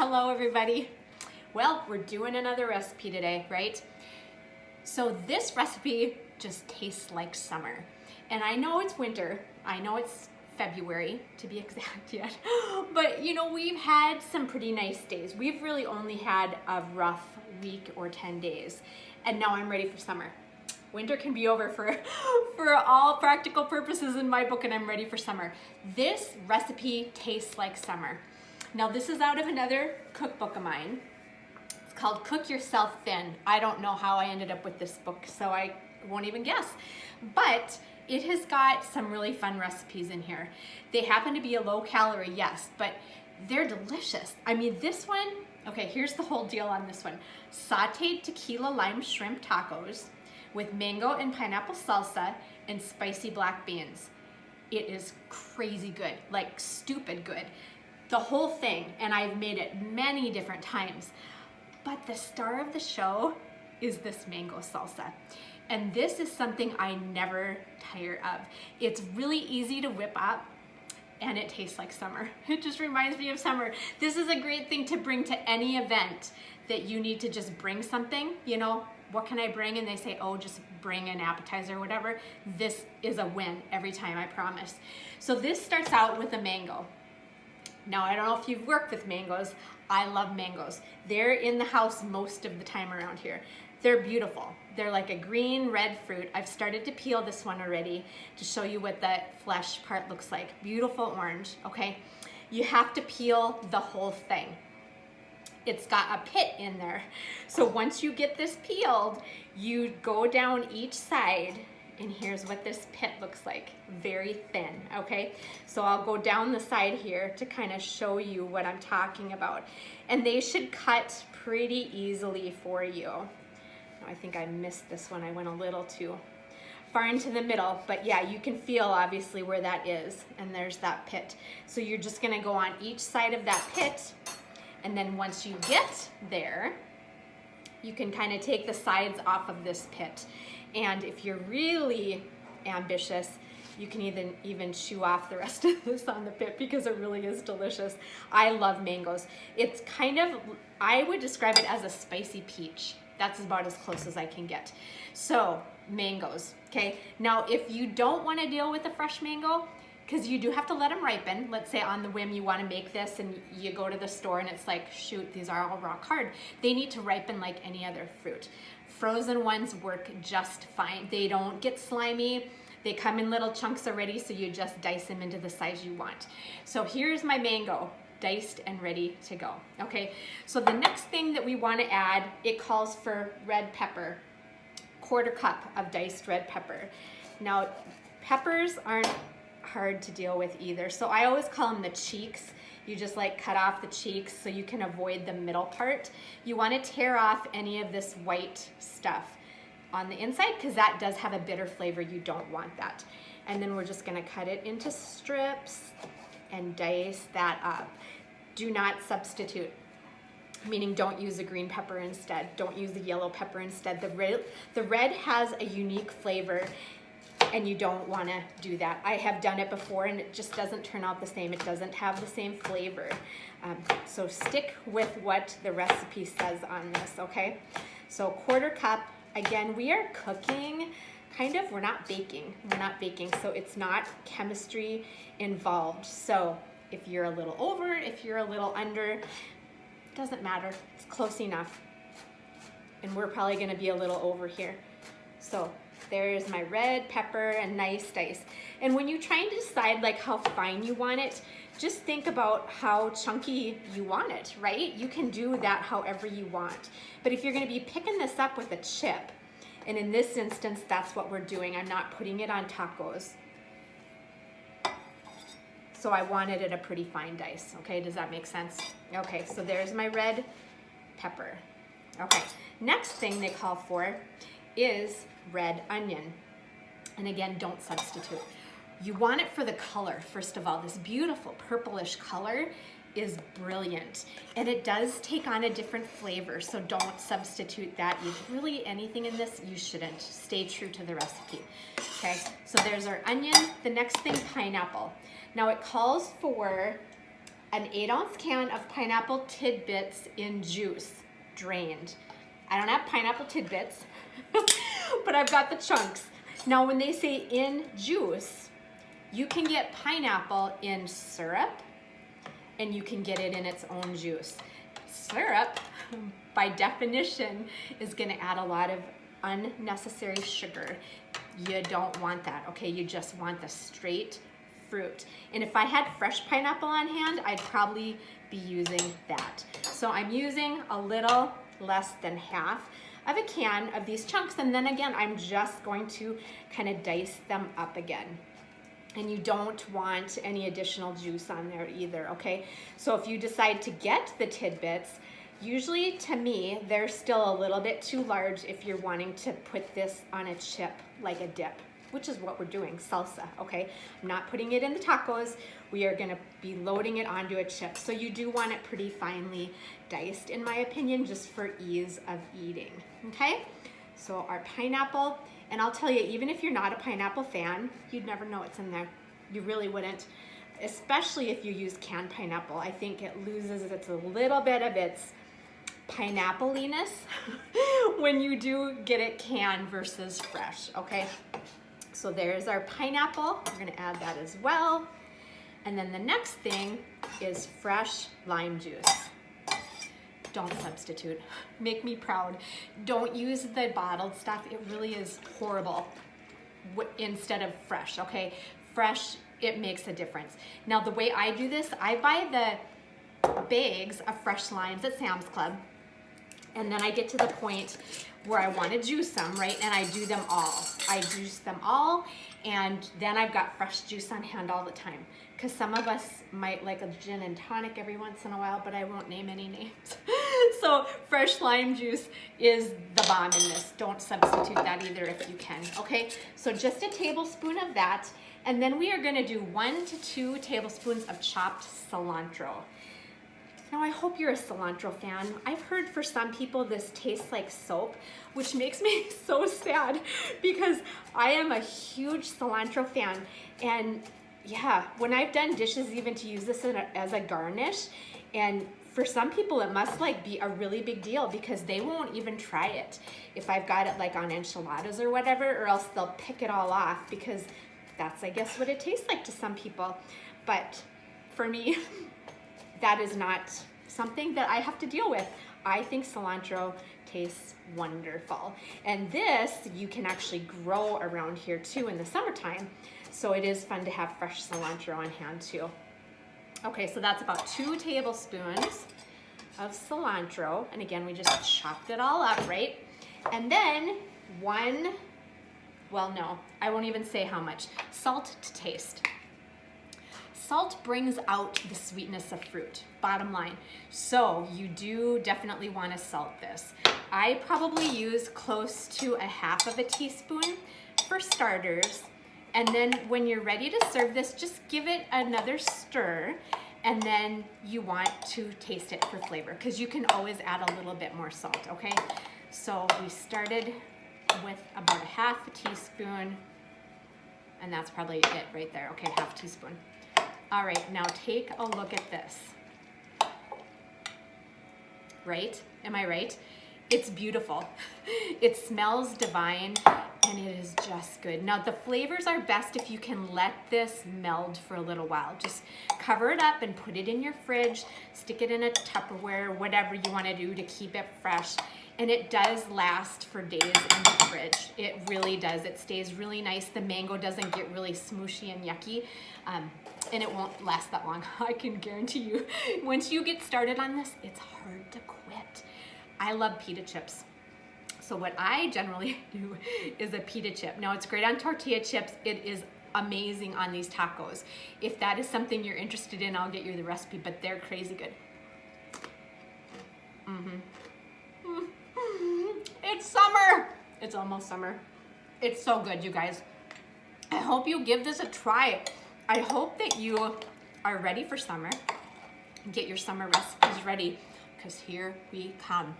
Hello everybody. Well, we're doing another recipe today, right? So this recipe just tastes like summer. And I know it's winter, I know it's February to be exact yet, but you know, we've had some pretty nice days. We've really only had a rough week or 10 days, and now I'm ready for summer. Winter can be over for all practical purposes in my book, and I'm ready for summer. This recipe tastes like summer. Now this is out of another cookbook of mine. It's called Cook Yourself Thin. I don't know how I ended up with this book, so I won't even guess. But it has got some really fun recipes in here. They happen to be a low calorie, yes, but they're delicious. I mean, this one, okay, here's the whole deal on this one. Sauteed tequila lime shrimp tacos with mango and pineapple salsa and spicy black beans. It is crazy good, like stupid good. The whole thing, and I've made it many different times. But the star of the show is this mango salsa. And this is something I never tire of. It's really easy to whip up, and it tastes like summer. It just reminds me of summer. This is a great thing to bring to any event that you need to just bring something, you know, what can I bring? And they say, oh, just bring an appetizer or whatever. This is a win every time, I promise. So this starts out with a mango. Now, I don't know if you've worked with mangoes. I love mangoes. They're in the house most of the time around here. They're beautiful. They're like a green red fruit. I've started to peel this one already to show you what that flesh part looks like. Beautiful orange, okay? You have to peel the whole thing. It's got a pit in there. So once you get this peeled, you go down each side, and here's what this pit looks like. Very thin, okay? So I'll go down the side here to kind of show you what I'm talking about. And they should cut pretty easily for you. I think I missed this one. I went a little too far into the middle, but yeah, you can feel obviously where that is, and there's that pit. So you're just gonna go on each side of that pit, and then once you get there, you can kind of take the sides off of this pit. And if you're really ambitious, you can even chew off the rest of this on the pit because it really is delicious. I love mangoes. It's kind of, I would describe it as a spicy peach. That's about as close as I can get. So, mangoes, okay? Now, if you don't want to deal with a fresh mango, because you do have to let them ripen. Let's say on the whim you want to make this and you go to the store and it's like, shoot, these are all rock hard. They need to ripen like any other fruit. Frozen ones work just fine. They don't get slimy. They come in little chunks already, so you just dice them into the size you want. So here's my mango, diced and ready to go, okay? So the next thing that we want to add, it calls for red pepper, 1/4 cup of diced red pepper. Now, peppers aren't hard to deal with either. So I always call them the cheeks. You just like cut off the cheeks so you can avoid the middle part. You want to tear off any of this white stuff on the inside because that does have a bitter flavor. You don't want that. And then we're just going to cut it into strips and dice that up. Do not substitute, meaning don't use the green pepper instead. Don't use the yellow pepper instead. The red has a unique flavor, and you don't want to do that. I have done it before and it just doesn't turn out the same. It doesn't have the same flavor. So stick with what the recipe says on this, okay? So 1/4 cup. Again, we are cooking, kind of, we're not baking. So it's not chemistry involved. So if you're a little over, if you're a little under, it doesn't matter. It's close enough. And we're probably gonna be a little over here. So there's my red pepper and nice dice. And when you're trying to decide like how fine you want it, just think about how chunky you want it, right? You can do that however you want. But if you're gonna be picking this up with a chip, and in this instance, that's what we're doing. I'm not putting it on tacos. So I wanted it a pretty fine dice, okay? Does that make sense? Okay, so there's my red pepper. Okay, next thing they call for is red onion. And again, don't substitute. You want it for the color, first of all. This beautiful purplish color is brilliant. And it does take on a different flavor, so don't substitute that. Really, anything in this, you shouldn't. Stay true to the recipe. Okay, so there's our onion. The next thing, pineapple. Now it calls for an 8-ounce can of pineapple tidbits in juice, drained. I don't have pineapple tidbits, but I've got the chunks. Now, when they say in juice, you can get pineapple in syrup, and you can get it in its own juice. Syrup, by definition, is gonna add a lot of unnecessary sugar. You don't want that, okay? You just want the straight fruit. And if I had fresh pineapple on hand, I'd probably be using that. So I'm using a little less than half of a can of these chunks, and then again, I'm just going to kind of dice them up again. And you don't want any additional juice on there either, okay? So if you decide to get the tidbits, usually to me, they're still a little bit too large if you're wanting to put this on a chip like a dip, which is what we're doing, salsa, okay? I'm not putting it in the tacos. We are gonna be loading it onto a chip. So you do want it pretty finely diced, in my opinion, just for ease of eating, okay? So our pineapple, and I'll tell you, even if you're not a pineapple fan, you'd never know it's in there. You really wouldn't, especially if you use canned pineapple. I think it loses a little bit of its pineapple-iness when you do get it canned versus fresh, okay? So there's our pineapple. We're gonna add that as well. And then the next thing is fresh lime juice. Don't substitute. Make me proud. Don't use the bottled stuff. It really is horrible instead of fresh, okay? Fresh, it makes a difference. Now, the way I do this, I buy the bags of fresh limes at Sam's Club, and then I get to the point where I want to juice them, right? And I do them all. I juice them all, and then I've got fresh juice on hand all the time. Because some of us might like a gin and tonic every once in a while, but I won't name any names. So fresh lime juice is the bomb in this. Don't substitute that either if you can, okay? So just a tablespoon of that, and then we are gonna do 1 to 2 tablespoons of chopped cilantro. Now, I hope you're a cilantro fan. I've heard for some people this tastes like soap, which makes me so sad because I am a huge cilantro fan. And yeah, when I've done dishes even to use this as a garnish, and for some people it must like be a really big deal because they won't even try it if I've got it like on enchiladas or whatever, or else they'll pick it all off because that's, I guess, what it tastes like to some people. But for me, that is not something that I have to deal with. I think cilantro tastes wonderful. And this you can actually grow around here too in the summertime. So it is fun to have fresh cilantro on hand too. Okay, so that's about 2 tablespoons of cilantro. And again, we just chopped it all up, right? And then well, no, I won't even say how much. Salt to taste. Salt brings out the sweetness of fruit, bottom line. So you do definitely want to salt this. I probably use close to 1/2 teaspoon for starters. And then when you're ready to serve this, just give it another stir. And then you want to taste it for flavor because you can always add a little bit more salt, okay? So we started with about 1/2 teaspoon, and that's probably it right there. Okay, 1/2 teaspoon. All right, now take a look at this. Right? Am I right? It's beautiful. It smells divine, and it is just good. Now, the flavors are best if you can let this meld for a little while. Just cover it up and put it in your fridge, stick it in a Tupperware, whatever you want to do to keep it fresh. And it does last for days in the fridge. It really does. It stays really nice. The mango doesn't get really smooshy and yucky, and it won't last that long. I can guarantee you. Once you get started on this, it's hard to quit. I love pita chips. So what I generally do is a pita chip. Now, it's great on tortilla chips. It is amazing on these tacos. If that is something you're interested in, I'll get you the recipe, but they're crazy good. It's summer. It's almost summer. It's so good, you guys. I hope you give this a try. I hope that you are ready for summer. Get your summer recipes ready because here we come.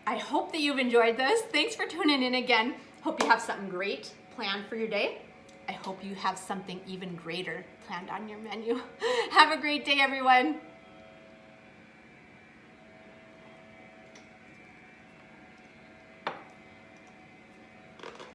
I hope that you've enjoyed this. Thanks for tuning in again. Hope you have something great planned for your day. I hope you have something even greater planned on your menu. Have a great day, everyone.